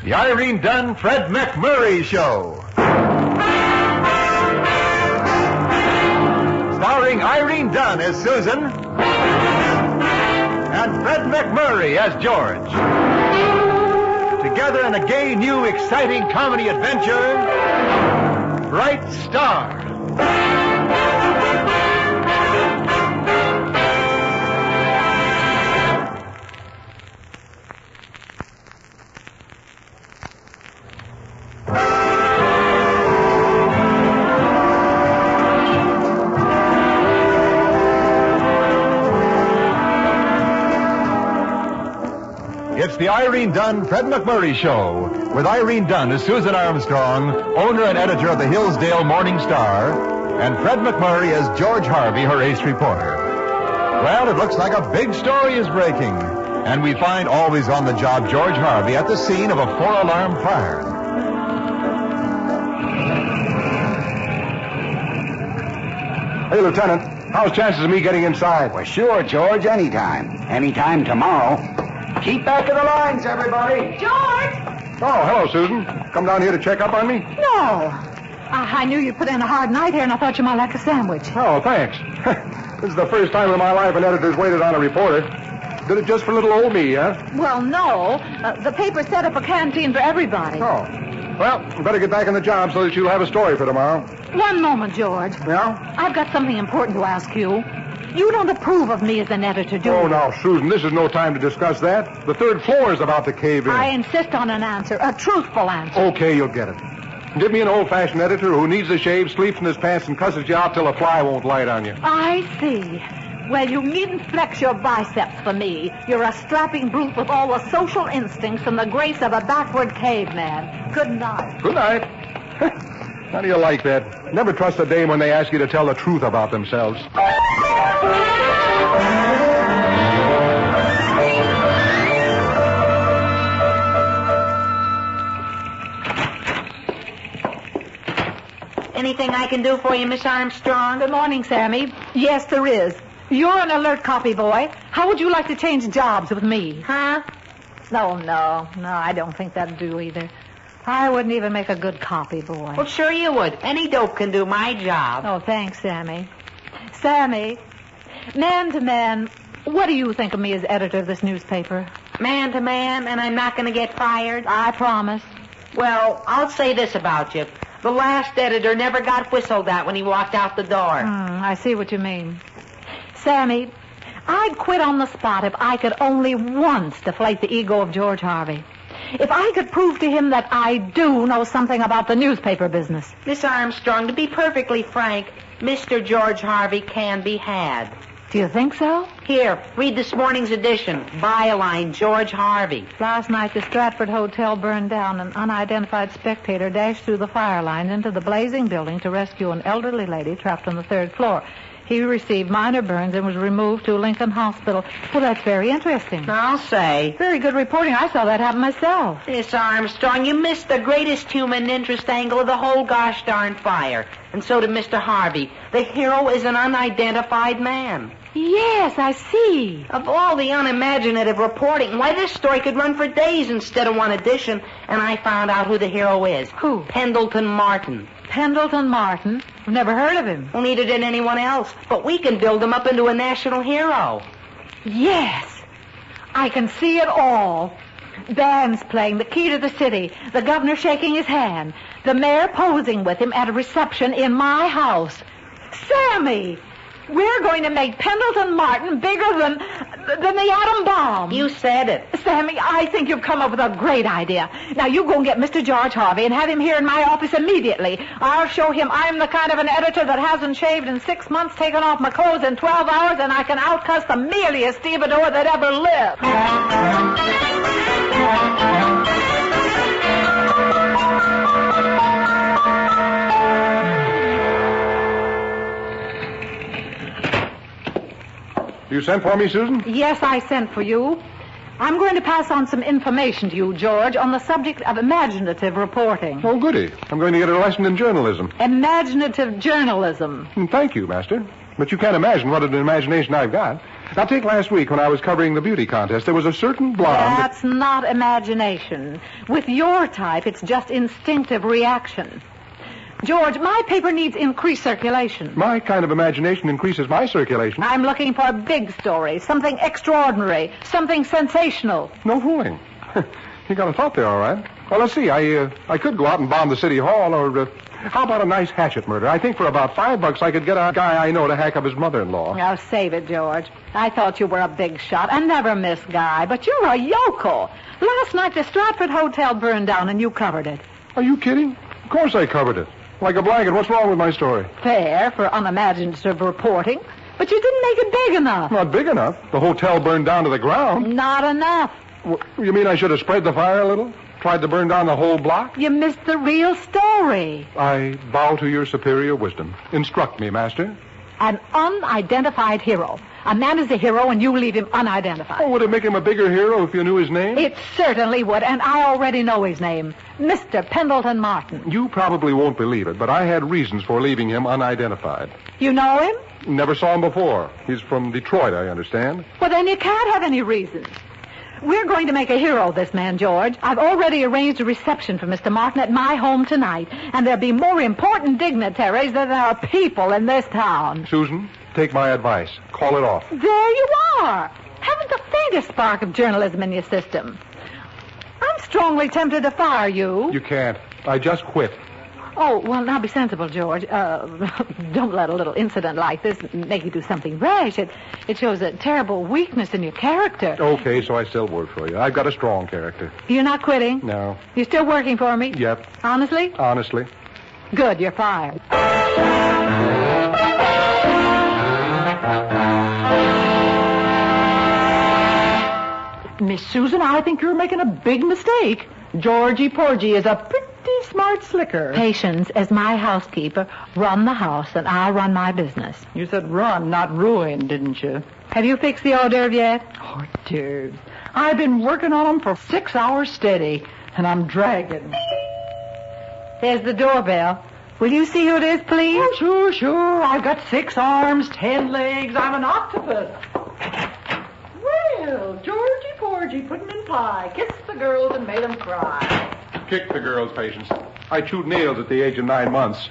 The Irene Dunn, Fred McMurray Show. Starring Irene Dunn as Susan and Fred McMurray as George. Together in a gay, new, exciting comedy adventure, Bright Star. It's the Irene Dunn, Fred McMurray Show, with Irene Dunn as Susan Armstrong, owner and editor of the Hillsdale Morning Star, and Fred McMurray as George Harvey, her ace reporter. Well, it looks like a big story is breaking, and we find always on the job George Harvey at the scene of a 4-alarm fire. Hey, Lieutenant, how's chances of me getting inside? Well, sure, George, anytime. Anytime tomorrow. Keep back of the lines, everybody. George! Oh, hello, Susan. Come down here to check up on me? No. I knew you'd put in a hard night here, and I thought you might like a sandwich. Oh, thanks. This is the first time in my life an editor's waited on a reporter. Did it just for little old me, huh? Well, no. The paper set up a canteen for everybody. Oh. Well, you better get back on the job so that you'll have a story for tomorrow. One moment, George. Yeah? I've got something important to ask you. You don't approve of me as an editor, do you? Oh, now, Susan, this is no time to discuss that. The third floor is about to cave in. I insist on an answer, a truthful answer. Okay, you'll get it. Give me an old-fashioned editor who needs a shave, sleeps in his pants, and cusses you out till a fly won't light on you. I see. Well, you needn't flex your biceps for me. You're a strapping brute with all the social instincts and the grace of a backward caveman. Good night. Good night. How do you like that? Never trust a dame when they ask you to tell the truth about themselves. Anything I can do for you, Miss Armstrong? Good morning, Sammy. Yes, there is. You're an alert copy boy. How would you like to change jobs with me? Huh? No, I don't think that'd do either. I wouldn't even make a good copy boy. Well, sure you would. Any dope can do my job. Oh, thanks, Sammy. Sammy, man to man, what do you think of me as editor of this newspaper? Man to man, and I'm not going to get fired? I promise. Well, I'll say this about you. The last editor never got whistled at when he walked out the door. I see what you mean. Sammy, I'd quit on the spot if I could only once deflate the ego of George Harvey. If I could prove to him that I do know something about the newspaper business. Miss Armstrong, to be perfectly frank, Mr. George Harvey can be had. Do you think so? Here, read this morning's edition. Byline, George Harvey. Last night, the Stratford Hotel burned down. An unidentified spectator dashed through the fire lines into the blazing building to rescue an elderly lady trapped on the 3rd floor. He received minor burns and was removed to Lincoln Hospital. Well, that's very interesting. I'll say. Very good reporting. I saw that happen myself. Miss Armstrong, you missed the greatest human interest angle of the whole gosh darn fire. And so did Mr. Harvey. The hero is an unidentified man. Yes, I see. Of all the unimaginative reporting, why, this story could run for days instead of one edition. And I found out who the hero is. Who? Pendleton Martin. Pendleton Martin? I've never heard of him. Well, neither did anyone else. But we can build him up into a national hero. Yes. I can see it all. Bands playing, the key to the city, the governor shaking his hand, the mayor posing with him at a reception in my house. Sammy! We're going to make Pendleton Martin bigger than the atom bomb. You said it. Sammy, I think you've come up with a great idea. Now, you go and get Mr. George Harvey and have him here in my office immediately. I'll show him I'm the kind of an editor that hasn't shaved in 6 months, taken off my clothes in 12 hours, and I can outcuss the mealiest stevedore that ever lived. You sent for me, Susan? Yes, I sent for you. I'm going to pass on some information to you, George, on the subject of imaginative reporting. Oh, goody. I'm going to get a lesson in journalism. Imaginative journalism. Thank you, Master. But you can't imagine what an imagination I've got. Now, take last week when I was covering the beauty contest. There was a certain blonde... That's not imagination. With your type, it's just instinctive reaction. George, my paper needs increased circulation. My kind of imagination increases my circulation. I'm looking for a big story, something extraordinary, something sensational. No fooling. You got a thought there, all right. Well, let's see. I could go out and bomb the city hall, or how about a nice hatchet murder? I think for about $5 I could get a guy I know to hack up his mother-in-law. Now, save it, George. I thought you were a big shot, a never-miss guy, but you're a yokel. Last night the Stratford Hotel burned down and you covered it. Are you kidding? Of course I covered it. Like a blanket. What's wrong with my story? Fair for unimaginative reporting, but you didn't make it big enough. Not big enough. The hotel burned down to the ground. Not enough. You mean I should have spread the fire a little? Tried to burn down the whole block? You missed the real story. I bow to your superior wisdom. Instruct me, master. An unidentified hero. A man is a hero and you leave him unidentified. Oh, would it make him a bigger hero if you knew his name? It certainly would, and I already know his name. Mr. Pendleton Martin. You probably won't believe it, but I had reasons for leaving him unidentified. You know him? Never saw him before. He's from Detroit, I understand. Well, then you can't have any reasons. We're going to make a hero of this man, George. I've already arranged a reception for Mr. Martin at my home tonight, and there'll be more important dignitaries than there are people in this town. Susan, take my advice. Call it off. There you are. Haven't the faintest spark of journalism in your system. I'm strongly tempted to fire you. You can't. I just quit. Oh, well, now be sensible, George. Don't let a little incident like this make you do something rash. It shows a terrible weakness in your character. Okay, so I still work for you. I've got a strong character. You're not quitting? No. You're still working for me? Yep. Honestly? Honestly. Good, you're fired. Miss Susan, I think you're making a big mistake. Georgie Porgy is a pretty smart slicker. Patience, as my housekeeper, run the house and I'll run my business. You said run, not ruin, didn't you? Have you fixed the hors d'oeuvre yet? Hors d'oeuvres. I've been working on them for 6 hours steady, and I'm dragging. There's the doorbell. Will you see who it is, please? Oh, sure. I've got 6 arms, 10 legs. I'm an octopus. Well, Georgie Porgy put 'em in pie, kissed the girls and made 'em cry. Kick the girls, Patience. I chewed nails at the age of 9 months.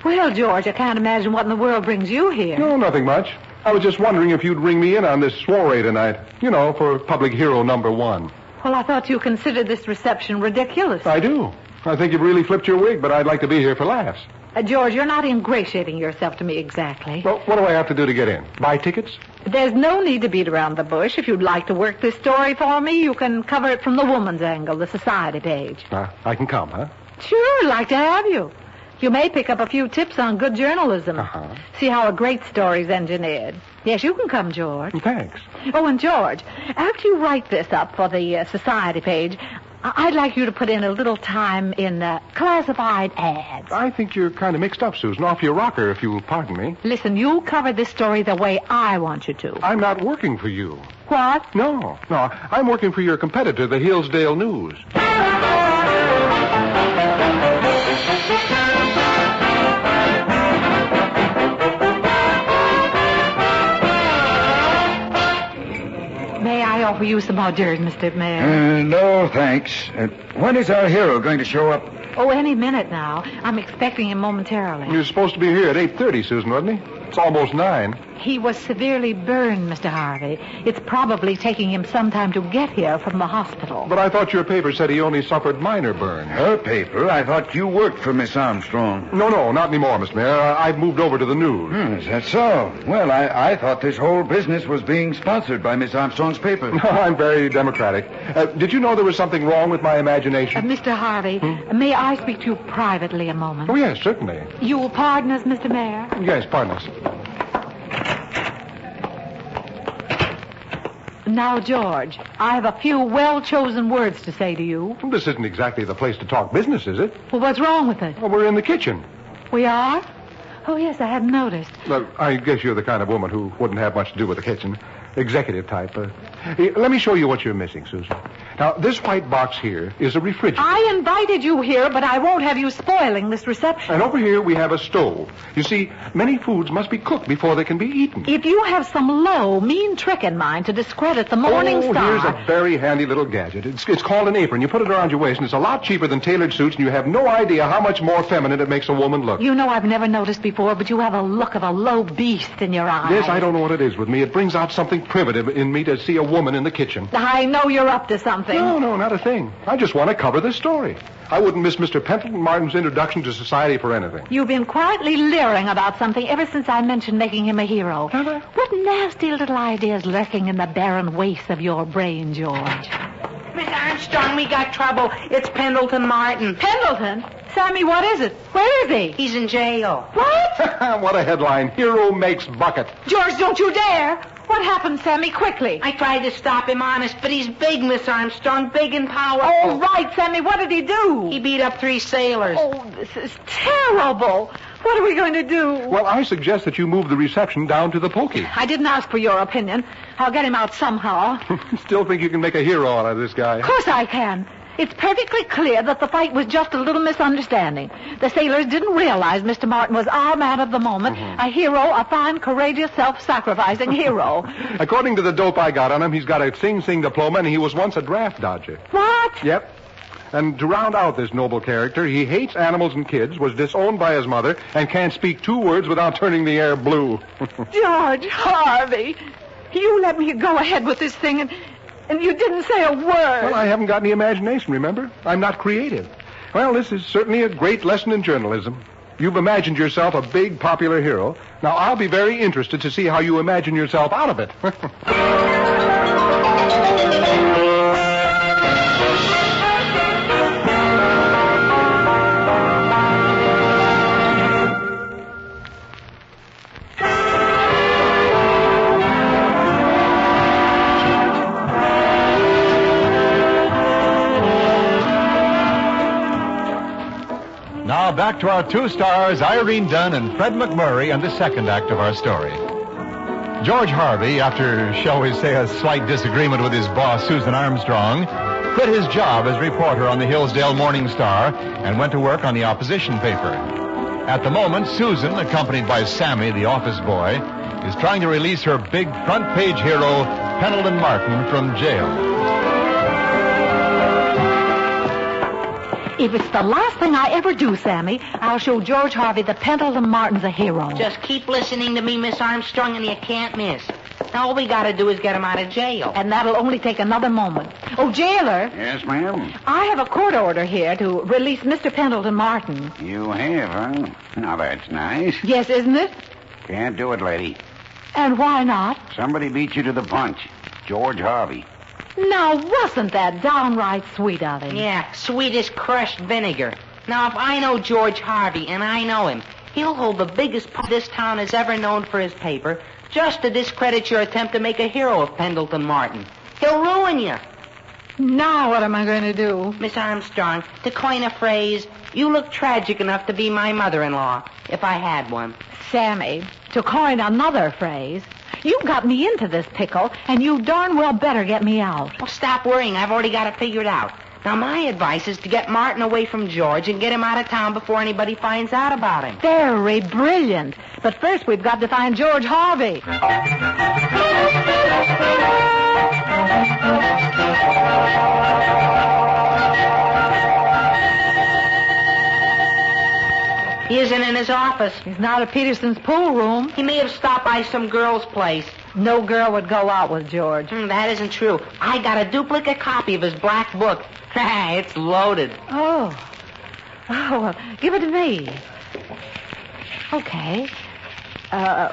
Well, George, I can't imagine what in the world brings you here. No, nothing much. I was just wondering if you'd ring me in on this soiree tonight. You know, for public hero #1. Well, I thought you considered this reception ridiculous. I do. I think you've really flipped your wig, but I'd like to be here for laughs. George, you're not ingratiating yourself to me exactly. Well, what do I have to do to get in? Buy tickets? There's no need to beat around the bush. If you'd like to work this story for me, you can cover it from the woman's angle, the society page. I can come, huh? Sure, I'd like to have you. You may pick up a few tips on good journalism. Uh-huh. See how a great story's engineered. Yes, you can come, George. Thanks. Oh, and George, after you write this up for the society page, I'd like you to put in a little time in classified ads. I think you're kind of mixed up, Susan. Off your rocker, if you'll pardon me. Listen, you cover this story the way I want you to. I'm not working for you. What? No. I'm working for your competitor, the Hillsdale News. May I offer you some hors d'oeuvres, Mr. Mayor? No, thanks. When is our hero going to show up? Oh, any minute now. I'm expecting him momentarily. He was supposed to be here at 8:30, Susan, wasn't he? It's almost 9. He was severely burned, Mr. Harvey. It's probably taking him some time to get here from the hospital. But I thought your paper said he only suffered minor burns. Her paper? I thought you worked for Miss Armstrong. No, not anymore, Mr. Mayor. I've moved over to the news. Is that so? Well, I thought this whole business was being sponsored by Miss Armstrong's paper. I'm very democratic. Did you know there was something wrong with my imagination? Mr. Harvey, may I speak to you privately a moment? Oh, yes, certainly. You will pardon us, Mr. Mayor? Yes, pardon us. Now, George, I have a few well-chosen words to say to you. This isn't exactly the place to talk business, is it? Well, what's wrong with it? Well, we're in the kitchen. We are? Oh, yes, I hadn't noticed. Well, I guess you're the kind of woman who wouldn't have much to do with the kitchen. Executive type. Let me show you what you're missing, Susan. Now, this white box here is a refrigerator. I invited you here, but I won't have you spoiling this reception. And over here we have a stove. You see, many foods must be cooked before they can be eaten. If you have some low, mean trick in mind to discredit the Morning Star... Here's a very handy little gadget. It's called an apron. You put it around your waist, and it's a lot cheaper than tailored suits, and you have no idea how much more feminine it makes a woman look. You know I've never noticed before, but you have a look of a low beast in your eyes. Yes, I don't know what it is with me. It brings out something primitive in me to see a woman in the kitchen. I know you're up to something. No, not a thing. I just want to cover this story. I wouldn't miss Mr. Pendleton Martin's introduction to society for anything. You've been quietly leering about something ever since I mentioned making him a hero. Have I? What nasty little ideas lurking in the barren wastes of your brain, George? Miss Armstrong, we got trouble. It's Pendleton Martin. Pendleton? Sammy, what is it? Where is he? He's in jail. What? What a headline. Hero makes bucket. George, don't you dare. What happened, Sammy? Quickly. I tried to stop him, honest, but he's big, Miss Armstrong, big and powerful. Oh, right, Sammy. What did he do? He beat up 3 sailors. Oh, this is terrible. What are we going to do? Well, I suggest that you move the reception down to the pokey. I didn't ask for your opinion. I'll get him out somehow. Still think you can make a hero out of this guy? Of course I can. It's perfectly clear that the fight was just a little misunderstanding. The sailors didn't realize Mr. Martin was our man of the moment, a hero, a fine, courageous, self-sacrificing hero. According to the dope I got on him, he's got a Sing Sing diploma, and he was once a draft dodger. What? Yep. And to round out this noble character, he hates animals and kids, was disowned by his mother, and can't speak 2 words without turning the air blue. George Harvey, you let me go ahead with this thing, and you didn't say a word. Well, I haven't got any imagination, remember? I'm not creative. Well, this is certainly a great lesson in journalism. You've imagined yourself a big, popular hero. Now, I'll be very interested to see how you imagine yourself out of it. Now back to our 2 stars, Irene Dunn and Fred McMurray, and the second act of our story. George Harvey, after, shall we say, a slight disagreement with his boss, Susan Armstrong, quit his job as reporter on the Hillsdale Morning Star and went to work on the opposition paper. At the moment, Susan, accompanied by Sammy, the office boy, is trying to release her big front-page hero, Pendleton Martin, from jail. If it's the last thing I ever do, Sammy, I'll show George Harvey that Pendleton Martin's a hero. Just keep listening to me, Miss Armstrong, and you can't miss. Now, all we got to do is get him out of jail. And that'll only take another moment. Oh, jailer. Yes, ma'am? I have a court order here to release Mr. Pendleton Martin. You have, huh? Now, that's nice. Yes, isn't it? Can't do it, lady. And why not? Somebody beat you to the punch. George Harvey. Now, wasn't that downright sweet of him? Yeah, sweet as crushed vinegar. Now, if I know George Harvey, and I know him, he'll hold the biggest part this town has ever known for his paper just to discredit your attempt to make a hero of Pendleton Martin. He'll ruin you. Now what am I going to do? Miss Armstrong, to coin a phrase, you look tragic enough to be my mother-in-law, if I had one. Sammy, to coin another phrase, you got me into this pickle, and you darn well better get me out. Well, stop worrying. I've already got it figured out. Now, my advice is to get Martin away from George and get him out of town before anybody finds out about him. Very brilliant. But first we've got to find George Harvey. He isn't in his office. He's not at Peterson's pool room. He may have stopped by some girl's place. No girl would go out with George. That isn't true. I got a duplicate copy of his black book. It's loaded. Oh, well, give it to me. Okay.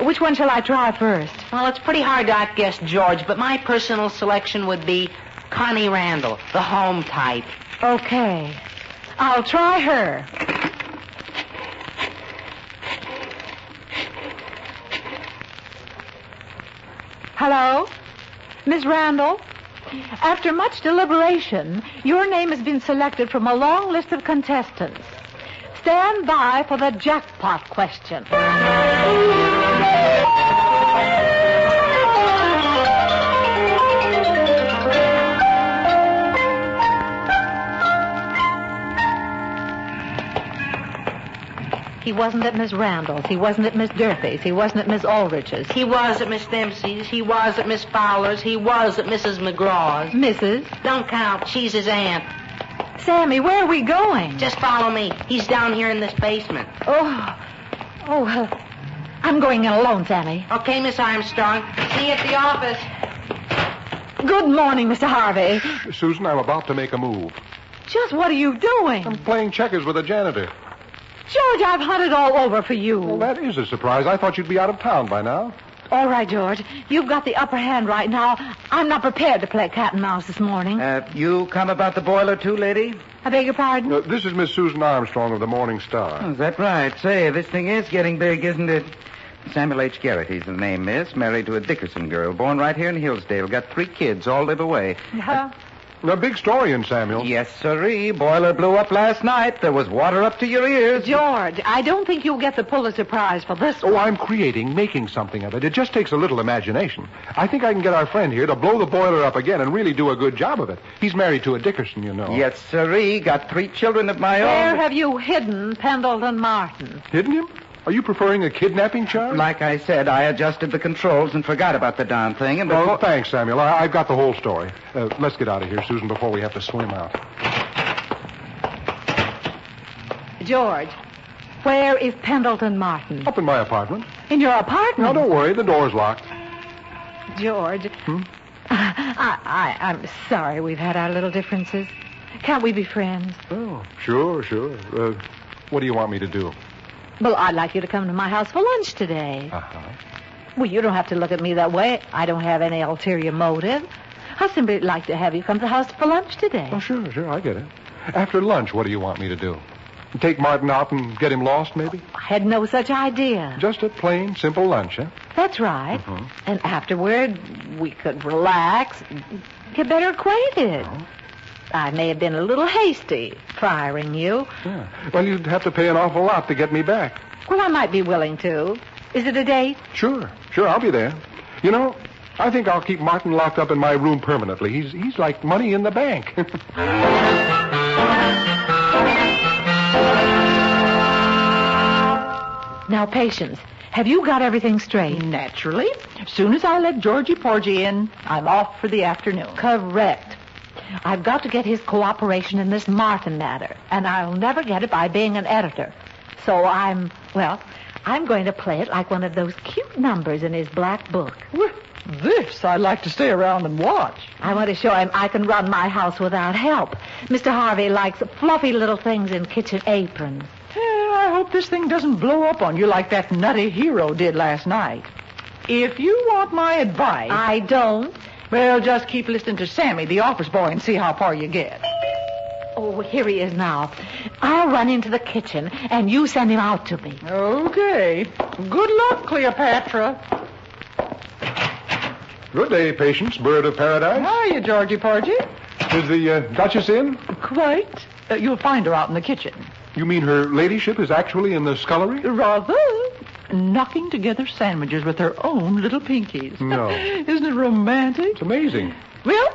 Which one shall I try first? Well, it's pretty hard to outguess George, but my personal selection would be Connie Randall, the home type. Okay. I'll try her. Hello? Miss Randall? After much deliberation, your name has been selected from a long list of contestants. Stand by for the jackpot question. He wasn't at Miss Randall's. He wasn't at Miss Durfee's. He wasn't at Miss Ulrich's. He was at Miss Dempsey's. He was at Miss Fowler's. He was at Mrs. McGraw's. Mrs.? Don't count. She's his aunt. Sammy, where are we going? Just follow me. He's down here in this basement. Well, I'm going in alone, Sammy. Okay, Miss Armstrong. See you at the office. Good morning, Mr. Harvey. Susan, I'm about to make a move. Just what are you doing? I'm playing checkers with a janitor. George, I've hunted all over for you. Well, that is a surprise. I thought you'd be out of town by now. All right, George. You've got the upper hand right now. I'm not prepared to play cat and mouse this morning. You come about the boiler, too, lady? I beg your pardon? This is Miss Susan Armstrong of the Morning Star. Oh, is that right? Say, this thing is getting big, isn't it? Samuel H. Garrity's the name, miss. Married to a Dickerson girl. Born right here in Hillsdale. Got 3 kids. All live away. Yeah. A big story in Samuel. Yes, sirree. Boiler blew up last night. There was water up to your ears. George, I don't think you'll get the Pulitzer Prize for this one. Oh, I'm making something of it. It just takes a little imagination. I think I can get our friend here to blow the boiler up again and really do a good job of it. He's married to a Dickerson, you know. Yes, sirree. Got 3 children of my Where own. have you hidden Pendleton Martin? Hidden him? Are you preferring a kidnapping charge? Like I said, I adjusted the controls and forgot about the darn thing. And Oh, thanks, Samuel. I've got the whole story. Let's get out of here, Susan, before we have to swim out. George, where is Pendleton Martin? Up in my apartment. In your apartment? Now, don't worry. The door's locked. George, I'm sorry we've had our little differences. Can't we be friends? Oh, sure. What do you want me to do? Well, I'd like you to come to my house for lunch today. Uh-huh. Well, you don't have to look at me that way. I don't have any ulterior motive. I simply like to have you come to the house for lunch today. Oh, sure. I get it. After lunch, what do you want me to do? Take Martin out and get him lost, maybe? I had no such idea. Just a plain, simple lunch, huh? That's right. Mhm. And afterward, we could relax, get better acquainted. Oh. I may have been a little hasty firing you. Yeah. Well, you'd have to pay an awful lot to get me back. Well, I might be willing to. Is it a date? Sure, I'll be there. You know, I think I'll keep Martin locked up in my room permanently. He's like money in the bank. Now, Patience, have you got everything straight? Naturally. As soon as I let Georgie Porgy in, I'm off for the afternoon. Correct. I've got to get his cooperation in this Martin matter, and I'll never get it by being an editor. So I'm going to play it like one of those cute numbers in his black book. Well, this I'd like to stay around and watch. I want to show him I can run my house without help. Mr. Harvey likes fluffy little things in kitchen aprons. I hope this thing doesn't blow up on you like that nutty hero did last night. If you want my advice... I don't. Well, just keep listening to Sammy, the office boy, and see how far you get. Oh, here he is now. I'll run into the kitchen, and you send him out to me. Okay. Good luck, Cleopatra. Good day, Patience, bird of paradise. Hiya, Georgie Porgy. Is the Duchess in? Quite. You'll find her out in the kitchen. You mean her ladyship is actually in the scullery? Rather. Knocking together sandwiches with her own little pinkies. No. Isn't it romantic? It's amazing. Well,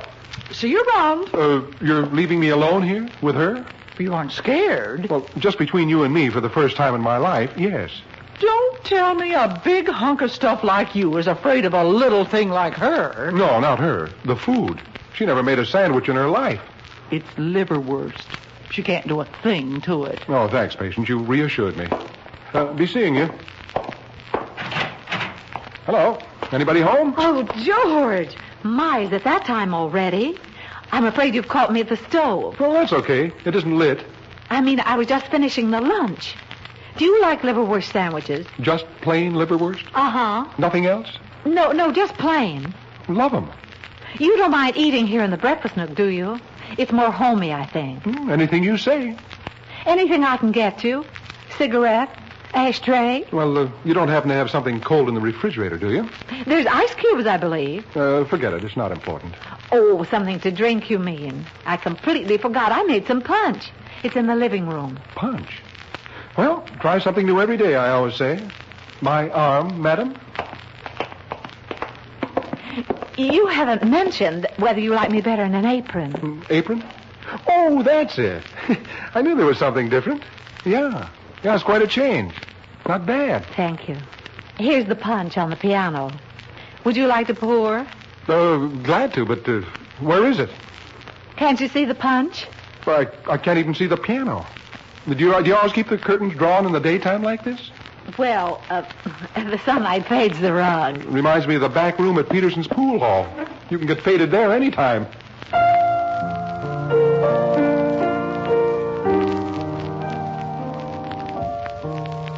see you around. You're leaving me alone here with her? You aren't scared. Well, just between you and me for the first time in my life, yes. Don't tell me a big hunk of stuff like you is afraid of a little thing like her. No, not her. The food. She never made a sandwich in her life. It's liverwurst. She can't do a thing to it. Oh, thanks, Patience. You reassured me. Be seeing you. Hello. Anybody home? Oh, George. My, is it that time already? I'm afraid you've caught me at the stove. Well, that's okay. It isn't lit. I mean, I was just finishing the lunch. Do you like liverwurst sandwiches? Just plain liverwurst? Uh-huh. Nothing else? No, just plain. Love 'em. You don't mind eating here in the breakfast nook, do you? It's more homey, I think. Anything you say. Anything I can get you? Cigarette? Ashtray? Well, you don't happen to have something cold in the refrigerator, do you? There's ice cubes, I believe. Forget it. It's not important. Oh, something to drink, you mean. I completely forgot. I made some punch. It's in the living room. Punch? Well, try something new every day, I always say. My arm, madam? You haven't mentioned whether you like me better in an apron. Apron? Oh, that's it. I knew there was something different. Yeah, it's quite a change. Not bad. Thank you. Here's the punch on the piano. Would you like to pour? Glad to, but where is it? Can't you see the punch? Well, I can't even see the piano. Do you always keep the curtains drawn in the daytime like this? Well, the sunlight fades the rug. Reminds me of the back room at Peterson's pool hall. You can get faded there anytime.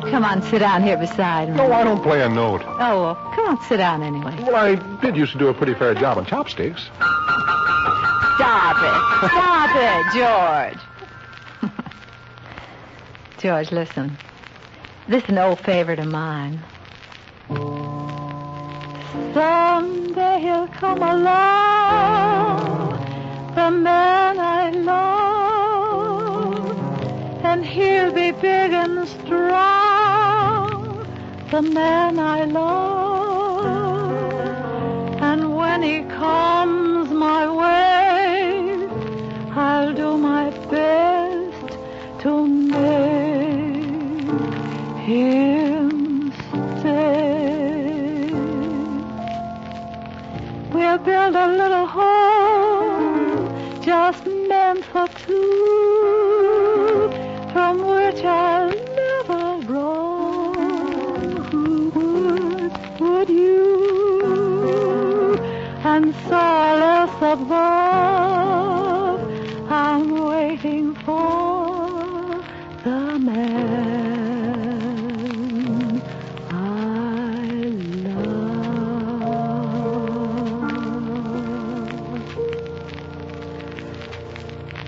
Come on, sit down here beside me. No, I don't play a note. Oh, well, come on, sit down anyway. Well, I did used to do a pretty fair job on chopsticks. Stop it. Stop it, George. George, listen. This is an old favorite of mine. Someday he'll come along, the man I love, and he'll be big and strong, the man I love. And when he comes my way, I'll do my best to make him stay. We'll build a little home just meant for two, from which I'll never roam. Would you? And solace above, I'm waiting for the man I love.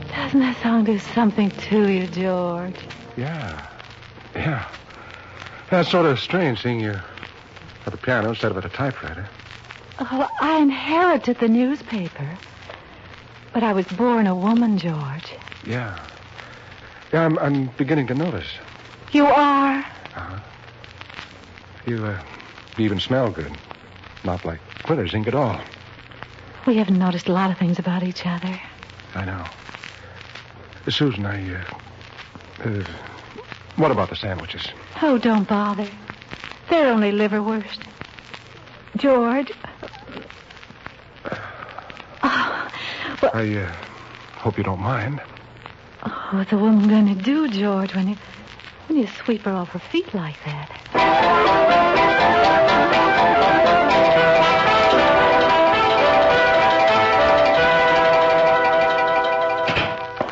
Doesn't that song do something to you, George? Yeah. That's sort of strange seeing you at the piano instead of at a typewriter. Oh, I inherited the newspaper. But I was born a woman, George. Yeah, I'm beginning to notice. You are? Uh-huh. You even smell good. Not like Quiller's ink at all. We haven't noticed a lot of things about each other. I know. Susan, what about the sandwiches? Oh, don't bother. They're only liverwurst. George. I hope you don't mind. Oh, what's a woman going to do, George, when you sweep her off her feet like that?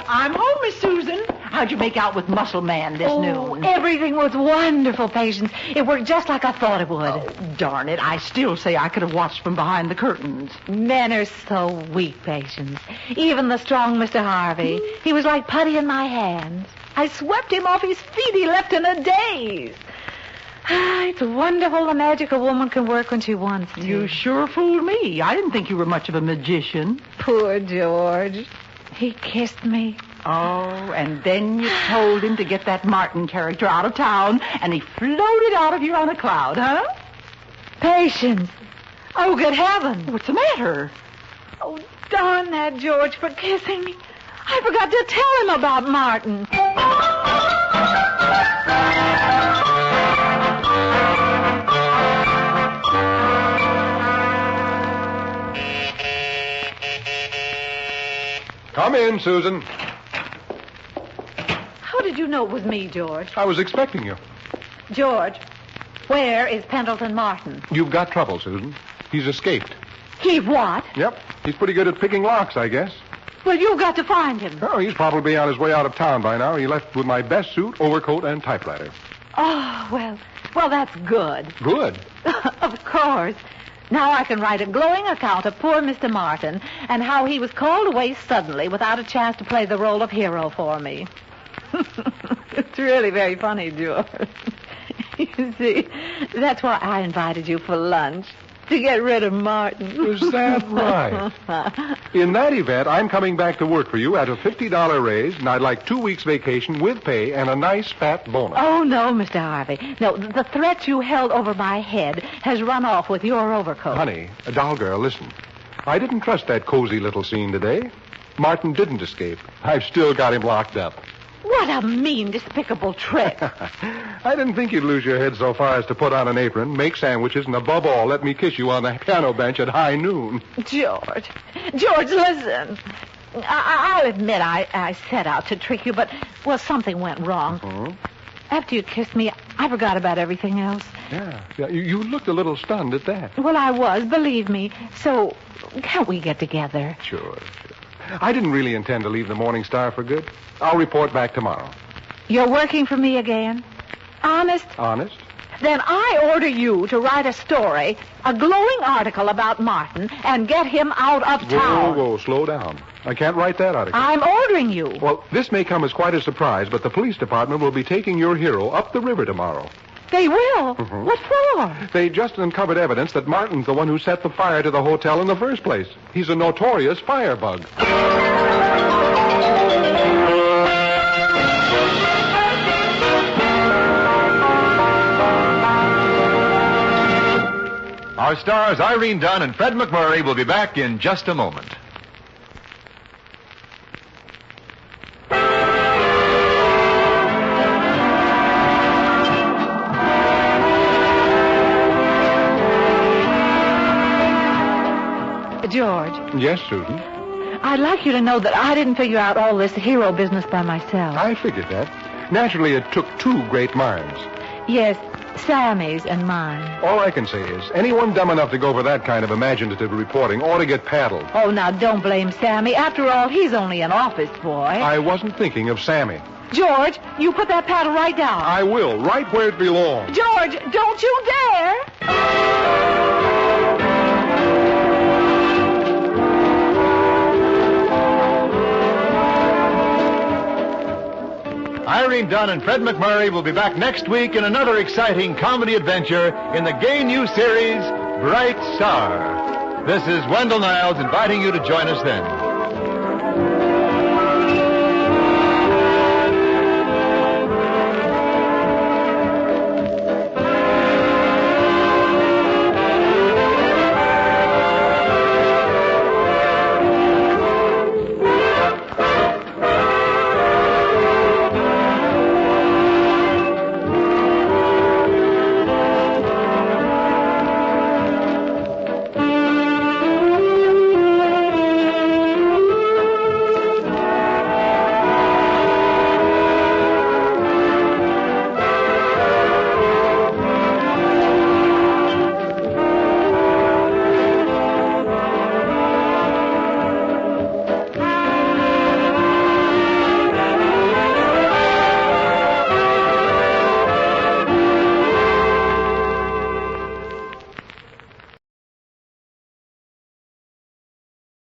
I'm home, Miss Susan. How'd you make out with Muscle Man this noon? Everything was wonderful, Patience. It worked just like I thought it would. Oh, darn it. I still say I could have watched from behind the curtains. Men are so weak, Patience. Even the strong Mr. Harvey. He was like putty in my hands. I swept him off his feet. He left in a daze. It's wonderful the magic a woman can work when she wants to. You sure fooled me. I didn't think you were much of a magician. Poor George. He kissed me. Oh, and then you told him to get that Martin character out of town, and he floated out of here on a cloud, huh? Patience. Oh, good heavens. What's the matter? Oh, darn that George for kissing me. I forgot to tell him about Martin. Come in, Susan. How did you know it was me, George? I was expecting you. George, where is Pendleton Martin? You've got trouble, Susan. He's escaped. He what? Yep. He's pretty good at picking locks, I guess. Well, you've got to find him. Oh, he's probably on his way out of town by now. He left with my best suit, overcoat, and typewriter. Oh, well, that's good. Good. Of course. Now I can write a glowing account of poor Mr. Martin and how he was called away suddenly without a chance to play the role of hero for me. It's really very funny, George. You see, that's why I invited you for lunch, to get rid of Martin. Is that right? In that event, I'm coming back to work for you at a $50 raise, and I'd like 2 weeks vacation with pay and a nice fat bonus. Oh, no, Mr. Harvey. No, the threat you held over my head has run off with your overcoat. Honey, doll girl, listen. I didn't trust that cozy little scene today. Martin didn't escape. I've still got him locked up. What a mean, despicable trick. I didn't think you'd lose your head so far as to put on an apron, make sandwiches, and above all, let me kiss you on the piano bench at high noon. George, listen. I'll admit I set out to trick you, but, well, something went wrong. Mm-hmm. After you kissed me, I forgot about everything else. Yeah. You looked a little stunned at that. Well, I was, believe me. So, can't we get together? Sure. I didn't really intend to leave the Morning Star for good. I'll report back tomorrow. You're working for me again? Honest? Honest? Then I order you to write a story, a glowing article about Martin, and get him out of town. Whoa, slow down. I can't write that article. I'm ordering you. Well, this may come as quite a surprise, but the police department will be taking your hero up the river tomorrow. They will? Mm-hmm. What for? They just uncovered evidence that Martin's the one who set the fire to the hotel in the first place. He's a notorious firebug. Our stars Irene Dunn and Fred McMurray will be back in just a moment. George. Yes, Susan? I'd like you to know that I didn't figure out all this hero business by myself. I figured that. Naturally, it took two great minds. Yes, Sammy's and mine. All I can say is, anyone dumb enough to go for that kind of imaginative reporting ought to get paddled. Oh, now don't blame Sammy. After all, he's only an office boy. I wasn't thinking of Sammy. George, you put that paddle right down. I will, right where it belongs. George, don't you dare! Irene Dunn and Fred McMurray will be back next week in another exciting comedy adventure in the gay new series, Bright Star. This is Wendell Niles inviting you to join us then.